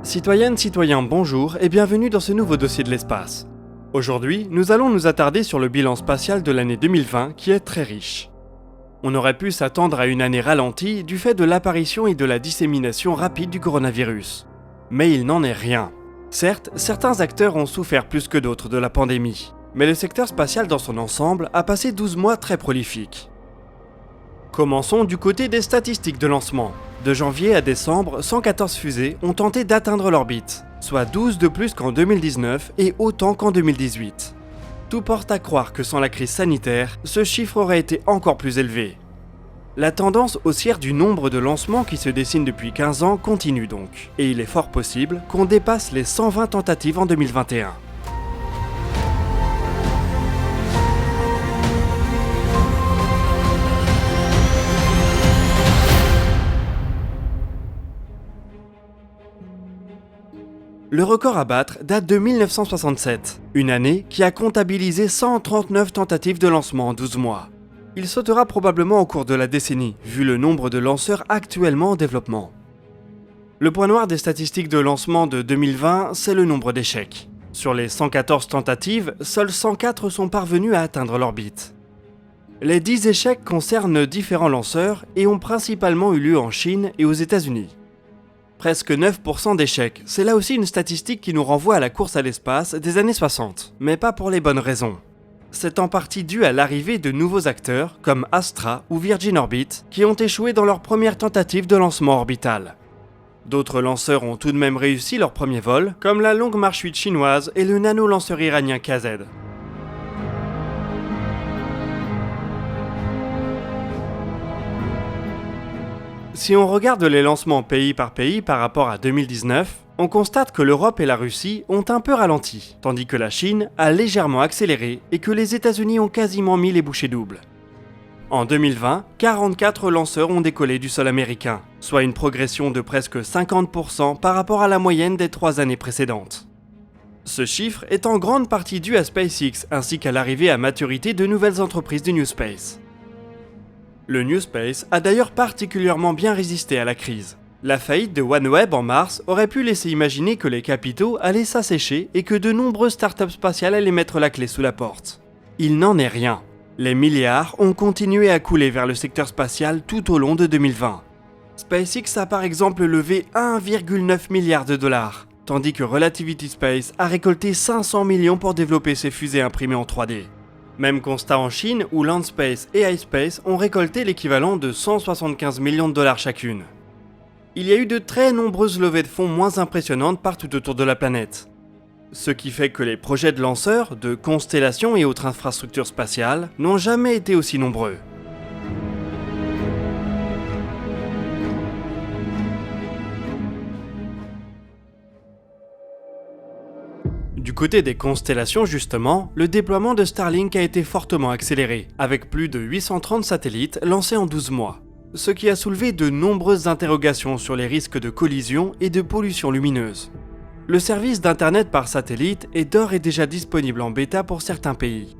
Citoyennes, citoyens, bonjour et bienvenue dans ce nouveau dossier de l'espace. Aujourd'hui, nous allons nous attarder sur le bilan spatial de l'année 2020 qui est très riche. On aurait pu s'attendre à une année ralentie du fait de l'apparition et de la dissémination rapide du coronavirus. Mais il n'en est rien. Certes, certains acteurs ont souffert plus que d'autres de la pandémie, mais le secteur spatial dans son ensemble a passé 12 mois très prolifiques. Commençons du côté des statistiques de lancement. De janvier à décembre, 114 fusées ont tenté d'atteindre l'orbite, soit 12 de plus qu'en 2019 et autant qu'en 2018. Tout porte à croire que sans la crise sanitaire, ce chiffre aurait été encore plus élevé. La tendance haussière du nombre de lancements qui se dessine depuis 15 ans continue donc, et il est fort possible qu'on dépasse les 120 tentatives en 2021. Le record à battre date de 1967, une année qui a comptabilisé 139 tentatives de lancement en 12 mois. Il sautera probablement au cours de la décennie, vu le nombre de lanceurs actuellement en développement. Le point noir des statistiques de lancement de 2020, c'est le nombre d'échecs. Sur les 114 tentatives, seuls 104 sont parvenus à atteindre l'orbite. Les 10 échecs concernent différents lanceurs et ont principalement eu lieu en Chine et aux États-Unis. Presque 9% d'échecs, c'est là aussi une statistique qui nous renvoie à la course à l'espace des années 60, mais pas pour les bonnes raisons. C'est en partie dû à l'arrivée de nouveaux acteurs comme Astra ou Virgin Orbit qui ont échoué dans leur première tentative de lancement orbital. D'autres lanceurs ont tout de même réussi leur premier vol, comme la Longue Marche 8 chinoise et le nano-lanceur iranien KZ. Si on regarde les lancements pays par pays par rapport à 2019, on constate que l'Europe et la Russie ont un peu ralenti, tandis que la Chine a légèrement accéléré et que les États-Unis ont quasiment mis les bouchées doubles. En 2020, 44 lanceurs ont décollé du sol américain, soit une progression de presque 50% par rapport à la moyenne des 3 années précédentes. Ce chiffre est en grande partie dû à SpaceX ainsi qu'à l'arrivée à maturité de nouvelles entreprises du New Space. Le New Space a d'ailleurs particulièrement bien résisté à la crise. La faillite de OneWeb en mars aurait pu laisser imaginer que les capitaux allaient s'assécher et que de nombreuses startups spatiales allaient mettre la clé sous la porte. Il n'en est rien. Les milliards ont continué à couler vers le secteur spatial tout au long de 2020. SpaceX a par exemple levé 1,9 milliard de dollars, tandis que Relativity Space a récolté 500 millions pour développer ses fusées imprimées en 3D. Même constat en Chine où Landspace et iSpace ont récolté l'équivalent de 175 millions de dollars chacune. Il y a eu de très nombreuses levées de fonds moins impressionnantes partout autour de la planète. Ce qui fait que les projets de lanceurs, de constellations et autres infrastructures spatiales n'ont jamais été aussi nombreux. Du côté des constellations justement, le déploiement de Starlink a été fortement accéléré, avec plus de 830 satellites lancés en 12 mois. Ce qui a soulevé de nombreuses interrogations sur les risques de collision et de pollution lumineuse. Le service d'internet par satellite est d'ores et déjà disponible en bêta pour certains pays.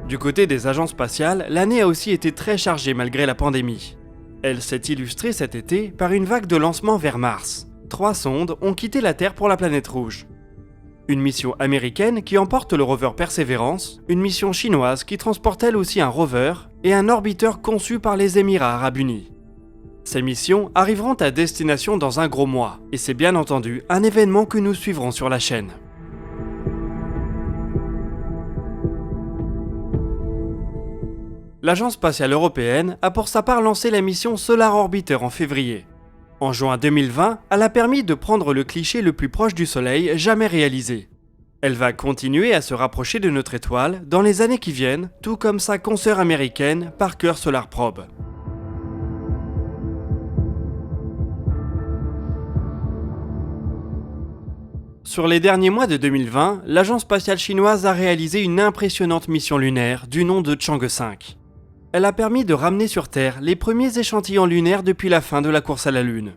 Du côté des agences spatiales, l'année a aussi été très chargée malgré la pandémie. Elle s'est illustrée cet été par une vague de lancements vers Mars. 3 sondes ont quitté la Terre pour la planète rouge. Une mission américaine qui emporte le rover Perseverance, une mission chinoise qui transporte elle aussi un rover, et un orbiteur conçu par les Émirats Arabes Unis. Ces missions arriveront à destination dans un gros mois, et c'est bien entendu un événement que nous suivrons sur la chaîne. L'Agence spatiale européenne a pour sa part lancé la mission Solar Orbiter en février. En juin 2020, elle a permis de prendre le cliché le plus proche du Soleil jamais réalisé. Elle va continuer à se rapprocher de notre étoile dans les années qui viennent, tout comme sa consoeur américaine Parker Solar Probe. Sur les derniers mois de 2020, l'agence spatiale chinoise a réalisé une impressionnante mission lunaire du nom de Chang'e 5. Elle a permis de ramener sur Terre les premiers échantillons lunaires depuis la fin de la course à la Lune.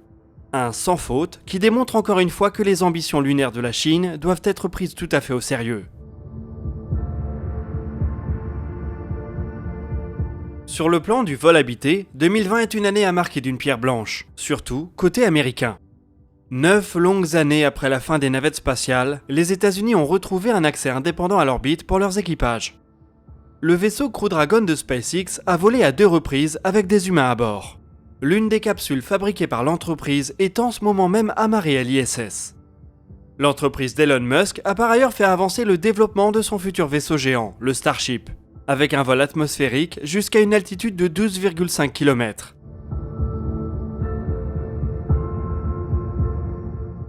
Un sans faute qui démontre encore une fois que les ambitions lunaires de la Chine doivent être prises tout à fait au sérieux. Sur le plan du vol habité, 2020 est une année à marquer d'une pierre blanche, surtout côté américain. 9 longues années après la fin des navettes spatiales, les États-Unis ont retrouvé un accès indépendant à l'orbite pour leurs équipages. Le vaisseau Crew Dragon de SpaceX a volé à 2 reprises avec des humains à bord. L'une des capsules fabriquées par l'entreprise est en ce moment même amarrée à l'ISS. L'entreprise d'Elon Musk a par ailleurs fait avancer le développement de son futur vaisseau géant, le Starship, avec un vol atmosphérique jusqu'à une altitude de 12,5 km.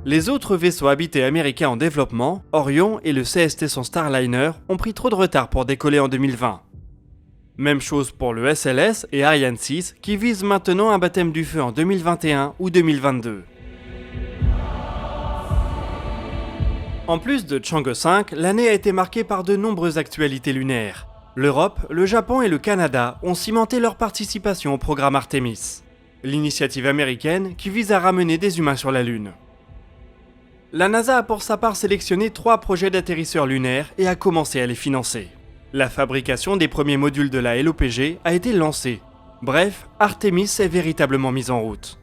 Les autres vaisseaux habités américains en développement, Orion et le CST-100 Starliner, ont pris trop de retard pour décoller en 2020. Même chose pour le SLS et Ariane 6 qui visent maintenant un baptême du feu en 2021 ou 2022. En plus de Chang'e 5, l'année a été marquée par de nombreuses actualités lunaires. L'Europe, le Japon et le Canada ont cimenté leur participation au programme Artemis, l'initiative américaine qui vise à ramener des humains sur la Lune. La NASA a pour sa part sélectionné 3 projets d'atterrisseurs lunaires et a commencé à les financer. La fabrication des premiers modules de la LOPG a été lancée. Bref, Artemis est véritablement mise en route.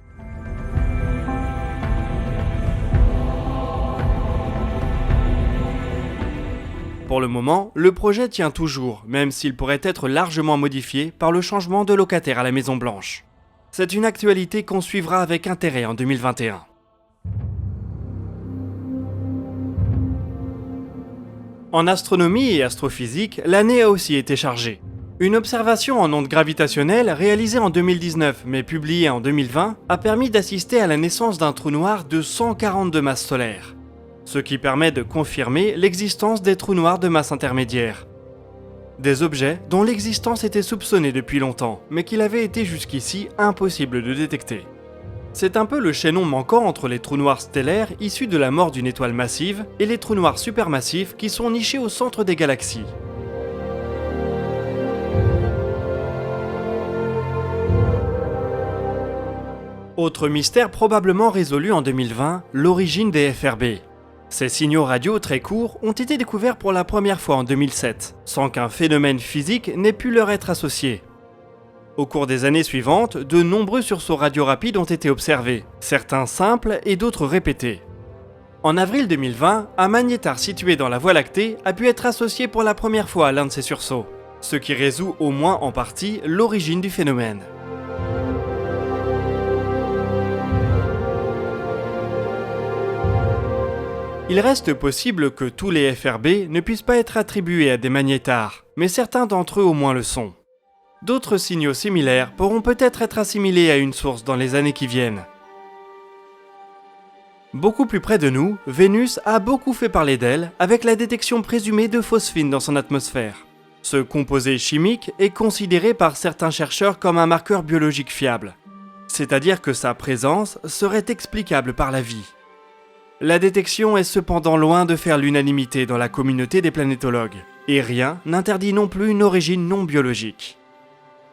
Pour le moment, le projet tient toujours, même s'il pourrait être largement modifié par le changement de locataire à la Maison Blanche. C'est une actualité qu'on suivra avec intérêt en 2021. En astronomie et astrophysique, l'année a aussi été chargée. Une observation en ondes gravitationnelles réalisée en 2019 mais publiée en 2020 a permis d'assister à la naissance d'un trou noir de 142 masses solaires, ce qui permet de confirmer l'existence des trous noirs de masse intermédiaire. Des objets dont l'existence était soupçonnée depuis longtemps, mais qu'il avait été jusqu'ici impossible de détecter. C'est un peu le chaînon manquant entre les trous noirs stellaires issus de la mort d'une étoile massive et les trous noirs supermassifs qui sont nichés au centre des galaxies. Autre mystère probablement résolu en 2020, l'origine des FRB. Ces signaux radio très courts ont été découverts pour la première fois en 2007, sans qu'un phénomène physique n'ait pu leur être associé. Au cours des années suivantes, de nombreux sursauts radio rapides ont été observés, certains simples et d'autres répétés. En avril 2020, un magnétar situé dans la Voie lactée a pu être associé pour la première fois à l'un de ces sursauts, ce qui résout au moins en partie l'origine du phénomène. Il reste possible que tous les FRB ne puissent pas être attribués à des magnétars, mais certains d'entre eux au moins le sont. D'autres signaux similaires pourront peut-être être assimilés à une source dans les années qui viennent. Beaucoup plus près de nous, Vénus a beaucoup fait parler d'elle avec la détection présumée de phosphine dans son atmosphère. Ce composé chimique est considéré par certains chercheurs comme un marqueur biologique fiable, c'est-à-dire que sa présence serait explicable par la vie. La détection est cependant loin de faire l'unanimité dans la communauté des planétologues, et rien n'interdit non plus une origine non biologique.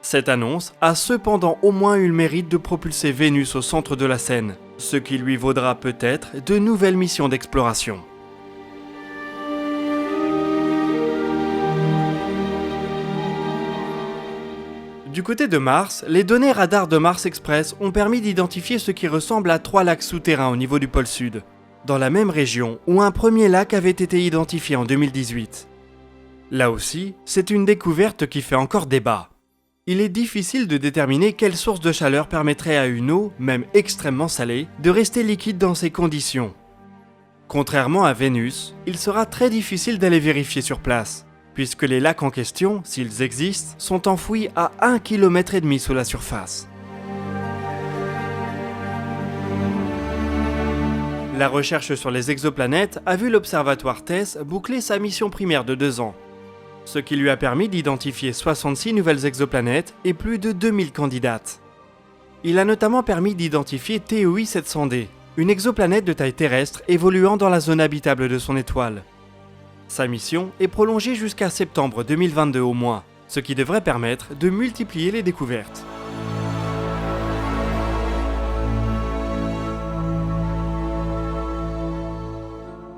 Cette annonce a cependant au moins eu le mérite de propulser Vénus au centre de la scène, ce qui lui vaudra peut-être de nouvelles missions d'exploration. Du côté de Mars, les données radars de Mars Express ont permis d'identifier ce qui ressemble à 3 lacs souterrains au niveau du pôle sud, dans la même région où un premier lac avait été identifié en 2018. Là aussi, c'est une découverte qui fait encore débat. Il est difficile de déterminer quelle source de chaleur permettrait à une eau, même extrêmement salée, de rester liquide dans ces conditions. Contrairement à Vénus, il sera très difficile d'aller vérifier sur place, puisque les lacs en question, s'ils existent, sont enfouis à 1,5 km sous la surface. La recherche sur les exoplanètes a vu l'observatoire TESS boucler sa mission primaire de 2 ans, ce qui lui a permis d'identifier 66 nouvelles exoplanètes et plus de 2000 candidates. Il a notamment permis d'identifier TOI 700D, une exoplanète de taille terrestre évoluant dans la zone habitable de son étoile. Sa mission est prolongée jusqu'à septembre 2022 au moins, ce qui devrait permettre de multiplier les découvertes.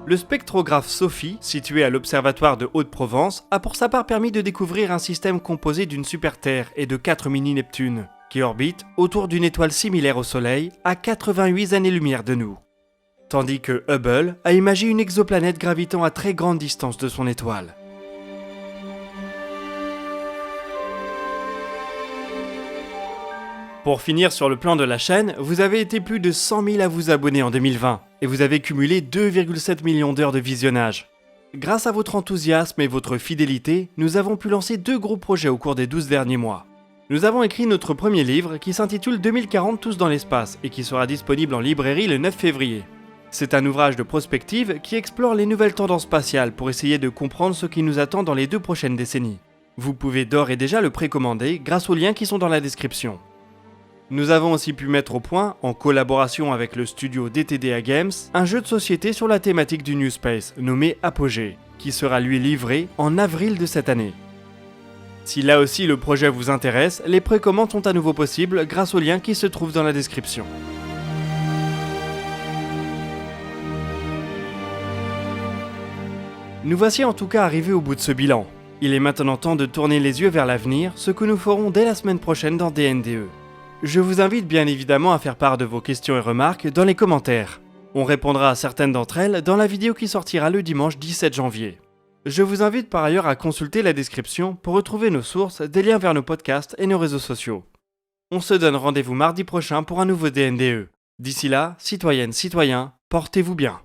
Le spectrographe SOFI, situé à l'Observatoire de Haute-Provence, a pour sa part permis de découvrir un système composé d'une super-Terre et de 4 mini-Neptunes, qui orbitent autour d'une étoile similaire au Soleil, à 88 années-lumière de nous. Tandis que Hubble a imaginé une exoplanète gravitant à très grande distance de son étoile. Pour finir sur le plan de la chaîne, vous avez été plus de 100 000 à vous abonner en 2020 et vous avez cumulé 2,7 millions d'heures de visionnage. Grâce à votre enthousiasme et votre fidélité, nous avons pu lancer 2 gros projets au cours des 12 derniers mois. Nous avons écrit notre premier livre qui s'intitule 2040 tous dans l'espace et qui sera disponible en librairie le 9 février. C'est un ouvrage de prospective qui explore les nouvelles tendances spatiales pour essayer de comprendre ce qui nous attend dans les 2 prochaines décennies. Vous pouvez d'ores et déjà le précommander grâce aux liens qui sont dans la description. Nous avons aussi pu mettre au point, en collaboration avec le studio DTDA Games, un jeu de société sur la thématique du New Space, nommé Apogée, qui sera lui livré en avril de cette année. Si là aussi le projet vous intéresse, les précommandes sont à nouveau possibles grâce aux liens qui se trouvent dans la description. Nous voici en tout cas arrivés au bout de ce bilan. Il est maintenant temps de tourner les yeux vers l'avenir, ce que nous ferons dès la semaine prochaine dans DNDE. Je vous invite bien évidemment à faire part de vos questions et remarques dans les commentaires. On répondra à certaines d'entre elles dans la vidéo qui sortira le dimanche 17 janvier. Je vous invite par ailleurs à consulter la description pour retrouver nos sources, des liens vers nos podcasts et nos réseaux sociaux. On se donne rendez-vous mardi prochain pour un nouveau DNDE. D'ici là, citoyennes, citoyens, portez-vous bien.